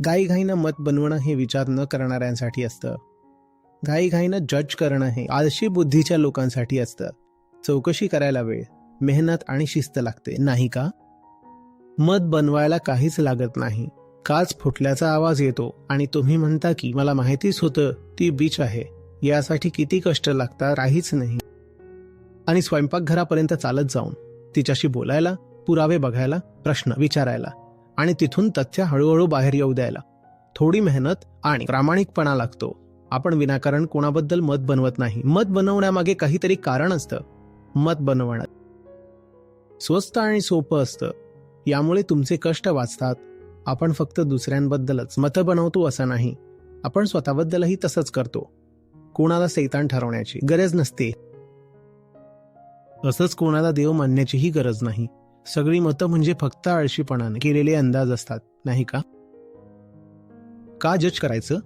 घाईघाईनं मत बनवणं हे विचार न करणाऱ्यांसाठी असतं. घाईघाईनं जज करणं हे आळशी बुद्धीच्या लोकांसाठी असतं. चौकशी करायला वेळ, मेहनत आणि शिस्त लागते, नाही का? मत बनवायला काहीच लागत नाही. काच फुटल्याचा आवाज येतो आणि तुम्ही म्हणता की मला माहितीच होतं ती बीच आहे. यासाठी किती कष्ट लागतात काहीच नाही. आणि स्वयंपाकघरापर्यंत चालत जाऊन तिच्याशी बोलायला, पुरावे बघायला, प्रश्न विचारायला आणि तिथून तथ्य हळूहळू बाहेर येऊ द्यायला थोडी मेहनत आणि प्रामाणिकपणा लागतो. आपण विनाकारण कोणाबद्दल मत बनवत नाही. मत बनवण्यामागे काहीतरी कारण असतं. मत बनवणं स्वस्त आणि सोपं असतं. यामुळे तुमचे कष्ट वाचतात. आपण फक्त दुसऱ्यांबद्दलच मतं बनवतो असं नाही, आपण स्वतःबद्दलही तसंच करतो. कोणाला शैतान ठरवण्याची गरज नसते. असंच कोणाला देव मानण्याचीही गरज नाही. सगळी मतं म्हणजे फक्त आळशीपणाने केलेले अंदाज असतात, नाही का? का जज करायचं?